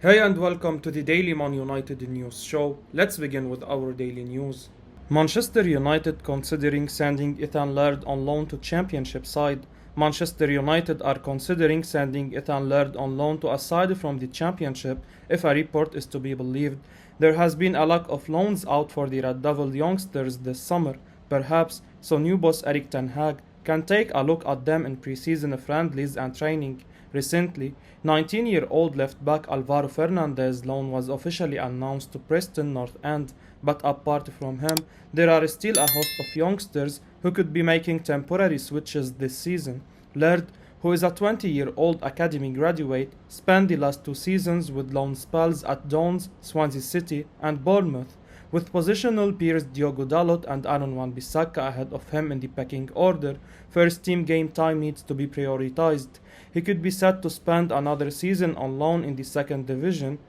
Hey and welcome to the Daily Man United News Show. Let's begin with our daily news. Manchester United considering sending Ethan Laird on loan to Championship side. Manchester United are considering sending Ethan Laird on loan to a side from the Championship if a report is to be believed. There has been a lack of loans out for the Red Devil youngsters this summer, perhaps, so new boss Erik ten Hag can take a look at them in pre-season friendlies and training. Recently, 19-year-old left-back Alvaro Fernandez's loan was officially announced to Preston North End, but apart from him, there are still a host of youngsters who could be making temporary switches this season. Laird, who is a 20-year-old academy graduate, spent the last two seasons with loan spells at Dons, Swansea City and Bournemouth, with positional peers Diogo Dalot and Aaron Wan-Bissaka ahead of him in the pecking order. First team game time needs to be prioritized. He could be set to spend another season on loan in the second division.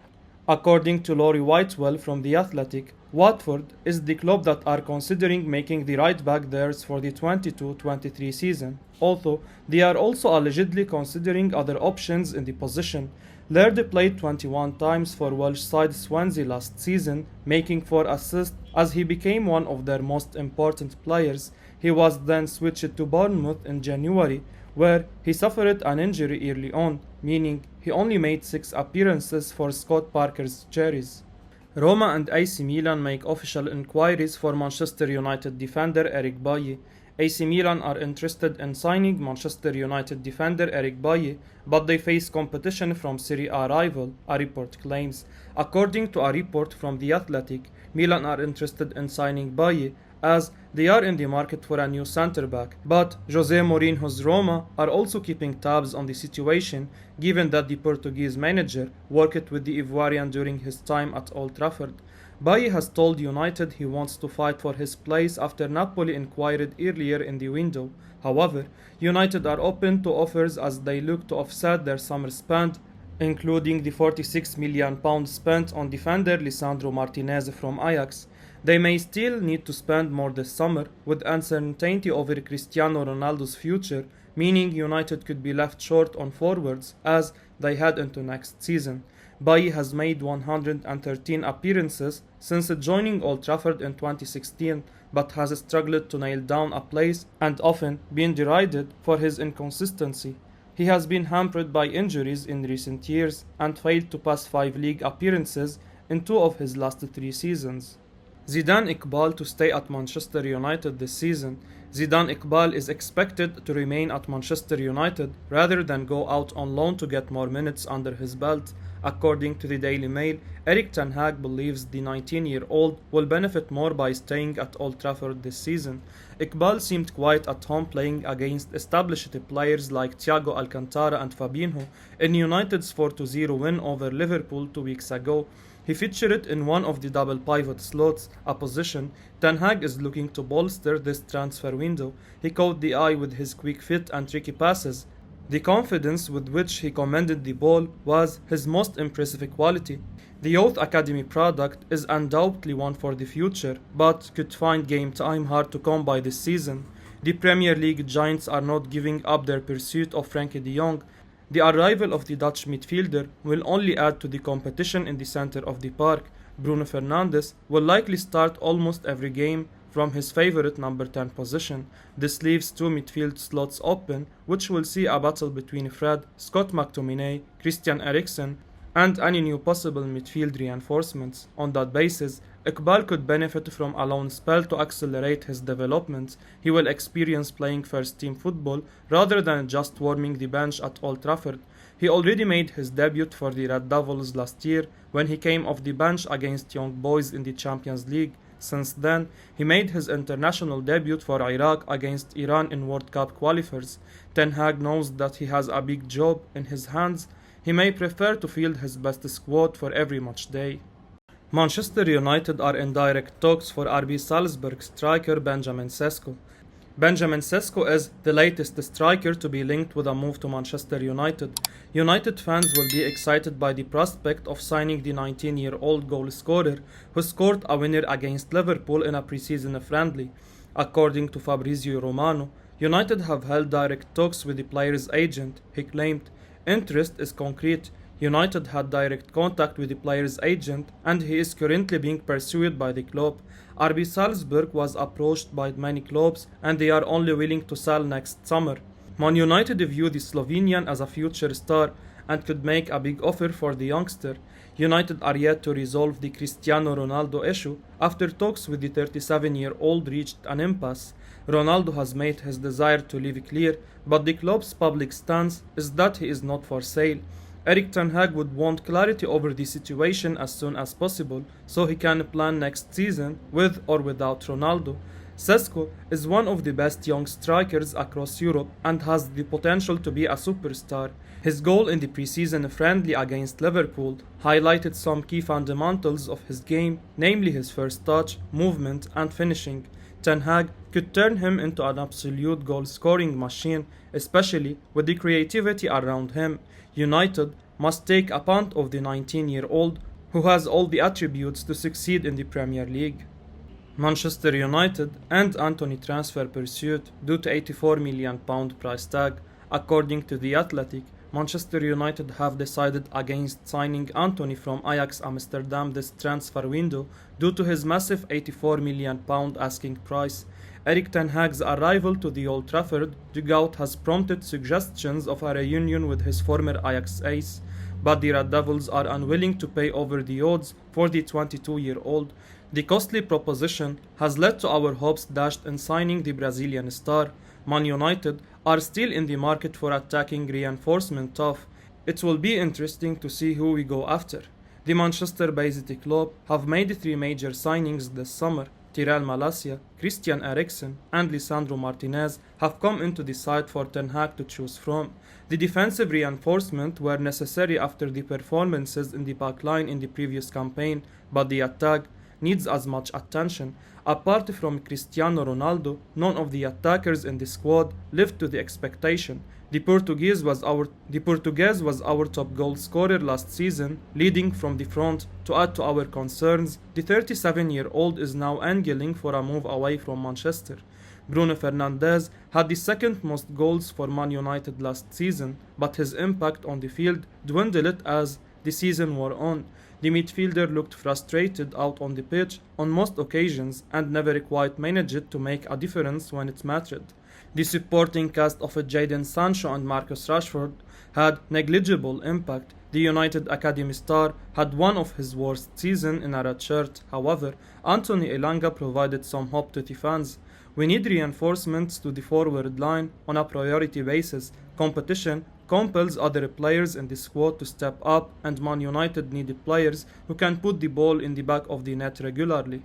According to Laurie Whitewell from The Athletic, Watford is the club that are considering making the right back theirs for the 22-23 season, although they are also allegedly considering other options in the position. Laird played 21 times for Welsh side Swansea last season, making 4 assists as he became one of their most important players. He was then switched to Bournemouth in January, where he suffered an injury early on, meaning he only made 6 appearances for Scott Parker's Cherries. Roma and AC Milan make official inquiries for Manchester United defender Eric Bailly. AC Milan are interested in signing Manchester United defender Eric Bailly, but they face competition from Serie A rival, a report claims. According to a report from The Athletic, Milan are interested in signing Bailly as they are in the market for a new centre-back, but Jose Mourinho's Roma are also keeping tabs on the situation, given that the Portuguese manager worked with the Ivorian during his time at Old Trafford. Bailly has told United he wants to fight for his place after Napoli inquired earlier in the window. However, United are open to offers as they look to offset their summer spend, including the £46 million spent on defender Lisandro Martinez from Ajax. They may still need to spend more this summer, with uncertainty over Cristiano Ronaldo's future, meaning United could be left short on forwards as they head into next season. Bailly has made 113 appearances since joining Old Trafford in 2016, but has struggled to nail down a place and often been derided for his inconsistency. He has been hampered by injuries in recent years and failed to pass 5 league appearances in 2 of his last 3 seasons. Zidane Iqbal to stay at Manchester United this season. Zidane Iqbal is expected to remain at Manchester United rather than go out on loan to get more minutes under his belt. According to the Daily Mail, Erik ten Hag believes the 19-year-old will benefit more by staying at Old Trafford this season. Iqbal seemed quite at home playing against established players like Thiago Alcantara and Fabinho in United's 4-0 win over Liverpool 2 weeks ago. He featured in one of the double pivot slots, a position Ten Hag is looking to bolster this transfer window. He caught the eye with his quick fit and tricky passes. The confidence with which he commanded the ball was his most impressive quality. The youth academy product is undoubtedly one for the future, but could find game time hard to come by this season. The Premier League giants are not giving up their pursuit of Frenkie de Jong. The arrival of the Dutch midfielder will only add to the competition in the center of the park. Bruno Fernandes will likely start almost every game from his favorite number 10 position. This leaves 2 midfield slots open, which will see a battle between Fred, Scott McTominay, Christian Eriksen, and any new possible midfield reinforcements. On that basis, Iqbal could benefit from a loan spell to accelerate his development. He will experience playing first-team football rather than just warming the bench at Old Trafford. He already made his debut for the Red Devils last year when he came off the bench against Young Boys in the Champions League. Since then, he made his international debut for Iraq against Iran in World Cup qualifiers. Ten Hag knows that he has a big job in his hands. He may prefer to field his best squad for every match day. Manchester United are in direct talks for RB Salzburg striker Benjamin Sesko. Benjamin Cesco is the latest striker to be linked with a move to Manchester United. United fans will be excited by the prospect of signing the 19-year-old goal scorer who scored a winner against Liverpool in a pre-season friendly. According to Fabrizio Romano, United have held direct talks with the player's agent. He claimed, "Interest is concrete. United had direct contact with the player's agent and he is currently being pursued by the club. RB Salzburg was approached by many clubs and they are only willing to sell next summer. Man United view the Slovenian as a future star and could make a big offer for the youngster. United are yet to resolve the Cristiano Ronaldo issue after talks with the 37-year-old reached an impasse. Ronaldo has made his desire to leave clear, but the club's public stance is that he is not for sale. Erik ten Hag would want clarity over the situation as soon as possible so he can plan next season with or without Ronaldo. Cesco is one of the best young strikers across Europe and has the potential to be a superstar. His goal in the preseason friendly against Liverpool highlighted some key fundamentals of his game, namely his first touch, movement and finishing. Ten Hag could turn him into an absolute goal-scoring machine, especially with the creativity around him. United must take a punt of the 19-year-old who has all the attributes to succeed in the Premier League. Manchester United and Antony transfer pursuit due to £84 million price tag. According to The Athletic, Manchester United have decided against signing Antony from Ajax Amsterdam this transfer window due to his massive £84 million asking price. Erik ten Hag's arrival to the Old Trafford dugout has prompted suggestions of a reunion with his former Ajax ace, but the Red Devils are unwilling to pay over the odds for the 22-year-old. The costly proposition has led to our hopes dashed in signing the Brazilian star. Man United are still in the market for attacking reinforcement tough. It will be interesting to see who we go after. The Manchester-based club have made 3 major signings this summer. Tyrell Malacia, Christian Eriksen and Lisandro Martinez have come into the side for Ten Hag to choose from. The defensive reinforcement were necessary after the performances in the backline in the previous campaign, but the attack needs as much attention. Apart from Cristiano Ronaldo, none of the attackers in the squad lived to the expectation. The Portuguese was our top goal scorer last season, leading from the front. To add to our concerns, the 37-year-old is now angling for a move away from Manchester. Bruno Fernandes had the second most goals for Man United last season, but his impact on the field dwindled as the season wore on. The midfielder looked frustrated out on the pitch on most occasions and never quite managed to make a difference when it mattered. The supporting cast of Jadon Sancho and Marcus Rashford had negligible impact. The United Academy star had one of his worst seasons in a red shirt. However, Anthony Elanga provided some hope to the fans. We need reinforcements to the forward line on a priority basis. Competition compels other players in the squad to step up, and Man United needed players who can put the ball in the back of the net regularly.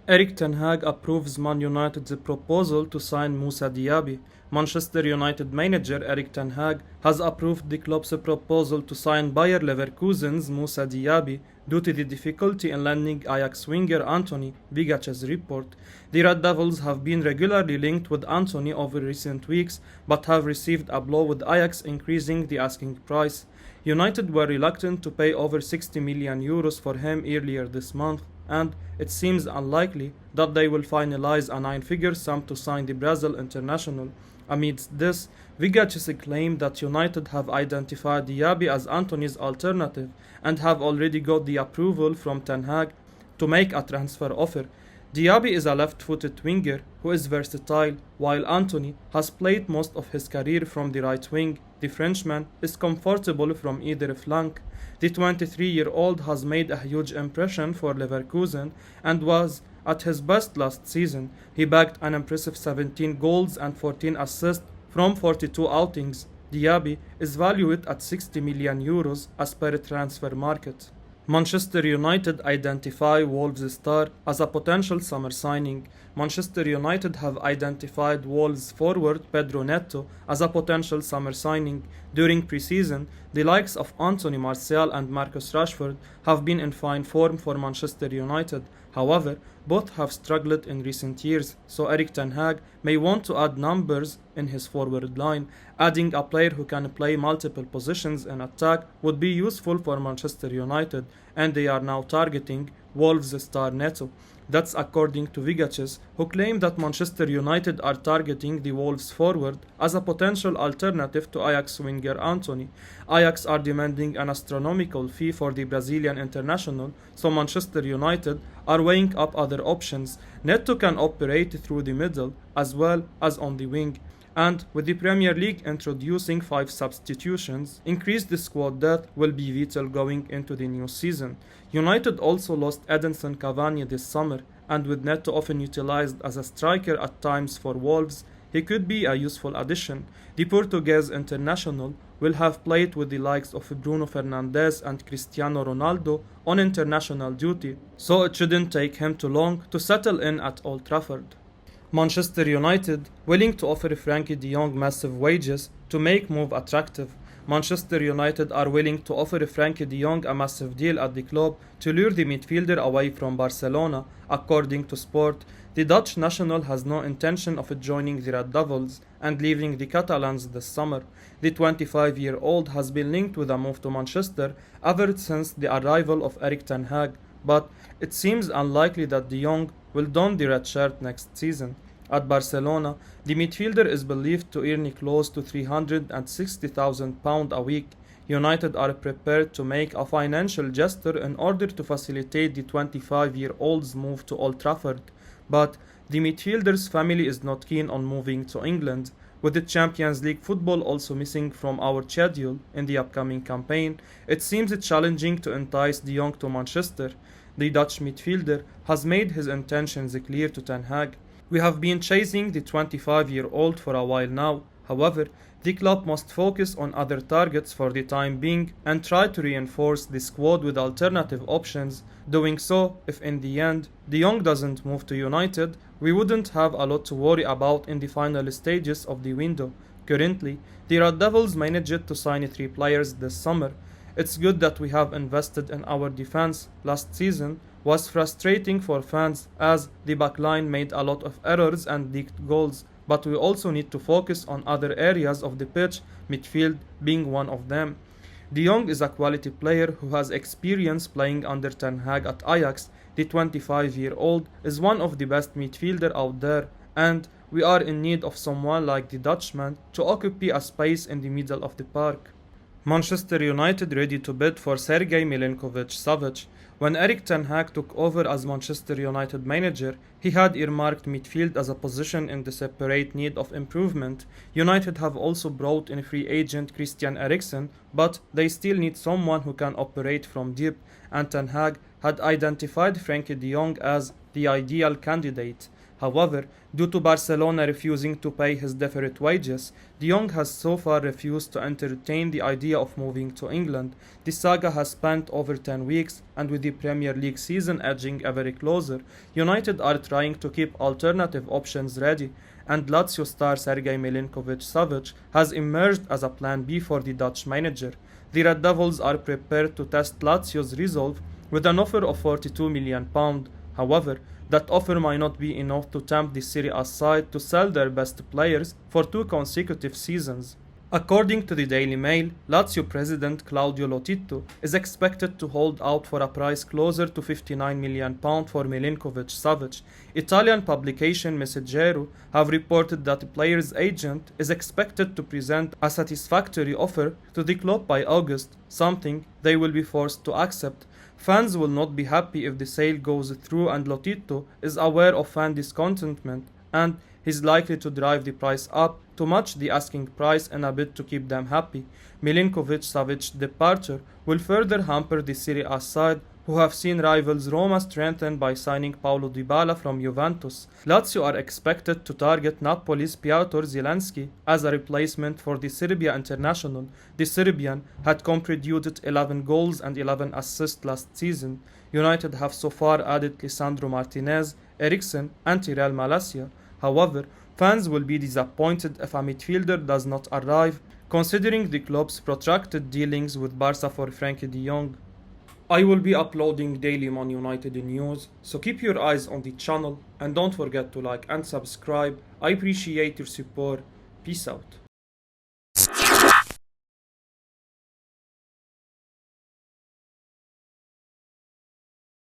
Erik ten Hag approves Man United's proposal to sign Moussa Diaby. Manchester United manager Erik ten Hag has approved the club's proposal to sign Bayer Leverkusen's Moussa Diaby due to the difficulty in landing Ajax winger Antony, Vigac's report. The Red Devils have been regularly linked with Antony over recent weeks, but have received a blow with Ajax increasing the asking price. United were reluctant to pay over €60 million for him earlier this month, and it seems unlikely that they will finalize a 9-figure sum to sign the Brazil international. Amidst this, Vigac claimed that United have identified Diaby as Antony's alternative and have already got the approval from Ten Hag to make a transfer offer. Diaby is a left-footed winger who is versatile, while Antony has played most of his career from the right wing. The Frenchman is comfortable from either flank. The 23-year-old has made a huge impression for Leverkusen and was at his best last season. He bagged an impressive 17 goals and 14 assists from 42 outings. Diaby is valued at €60 million as per Transfer Market. Manchester United identify Wolves star as a potential summer signing. Manchester United have identified Wolves forward Pedro Neto as a potential summer signing. During pre-season, the likes of Anthony Martial and Marcus Rashford have been in fine form for Manchester United. However, both have struggled in recent years, so Erik ten Hag may want to add numbers in his forward line. Adding a player who can play multiple positions in attack would be useful for Manchester United. and they are now targeting Wolves star Neto. That's according to Vigaches, who claim that Manchester United are targeting the Wolves forward as a potential alternative to Ajax winger Antony. Ajax are demanding an astronomical fee for the Brazilian international, so Manchester United are weighing up other options. Neto can operate through the middle as well as on the wing. And with the Premier League introducing 5 substitutions, increased squad depth will be vital going into the new season. United also lost Edinson Cavani this summer, and with Neto often utilized as a striker at times for Wolves, he could be a useful addition. The Portuguese international will have played with the likes of Bruno Fernandes and Cristiano Ronaldo on international duty, so it shouldn't take him too long to settle in at Old Trafford. Manchester United willing to offer Frenkie de Jong massive wages to make move attractive. Manchester United are willing to offer Frenkie de Jong a massive deal at the club to lure the midfielder away from Barcelona. According to Sport, the Dutch national has no intention of joining the Red Devils and leaving the Catalans this summer. The 25-year-old has been linked with a move to Manchester ever since the arrival of Erik ten Hag, but it seems unlikely that de Jong will don the red shirt next season. At Barcelona, the midfielder is believed to earn close to £360,000 a week. United are prepared to make a financial gesture in order to facilitate the 25-year-old's move to Old Trafford, but the midfielder's family is not keen on moving to England. With the Champions League football also missing from our schedule in the upcoming campaign, it seems challenging to entice de Jong to Manchester. The Dutch midfielder has made his intentions clear to Ten Hag. We have been chasing the 25-year-old for a while now. However, the club must focus on other targets for the time being and try to reinforce the squad with alternative options. Doing so, if in the end de Jong doesn't move to United, we wouldn't have a lot to worry about in the final stages of the window. Currently, the Red Devils managed to sign 3 players this summer. It's good that we have invested in our defense. Last season was frustrating for fans as the backline made a lot of errors and leaked goals, but we also need to focus on other areas of the pitch, midfield being one of them. De Jong is a quality player who has experience playing under Ten Hag at Ajax. The 25-year-old is one of the best midfielder out there, and we are in need of someone like the Dutchman to occupy a space in the middle of the park. Manchester United ready to bid for Sergej MilinkovicSavage. When Erik ten Hag took over as Manchester United manager, he had earmarked midfield as a position in desperate need of improvement. United have also brought in free agent Christian Eriksen, but they still need someone who can operate from deep, and Ten Hag had identified Frenkie de Jong as the ideal candidate. However, due to Barcelona refusing to pay his deferred wages, de Jong has so far refused to entertain the idea of moving to England. The saga has spanned over 10 weeks, and with the Premier League season edging ever closer, United are trying to keep alternative options ready, and Lazio star Sergej MilinkovicSavage has emerged as a plan B for the Dutch manager. The Red Devils are prepared to test Lazio's resolve with an offer of £42 million. However, that offer might not be enough to tempt the Serie A side to sell their best players for 2 consecutive seasons. According to the Daily Mail, Lazio president Claudio Lotito is expected to hold out for a price closer to £59 million for Milinkovic-Savic. Italian publication Messaggero have reported that the player's agent is expected to present a satisfactory offer to the club by August, something they will be forced to accept. Fans will not be happy if the sale goes through, and Lotito is aware of fan discontentment and is likely to drive the price up to match the asking price in a bid to keep them happy. Milinkovic-Savic departure will further hamper the Serie A side, who have seen rivals Roma strengthen by signing Paulo Dybala from Juventus. Lazio are expected to target Napoli's Piotr Zielinski as a replacement for the Serbia international. The Serbian had contributed 11 goals and 11 assists last season. United have so far added Lisandro Martinez, Eriksen and Tyrell Malacia. However, fans will be disappointed if a midfielder does not arrive, considering the club's protracted dealings with Barca for Frenkie de Jong. I will be uploading daily Man United news, so keep your eyes on the channel and don't forget to like and subscribe. I appreciate your support. Peace out.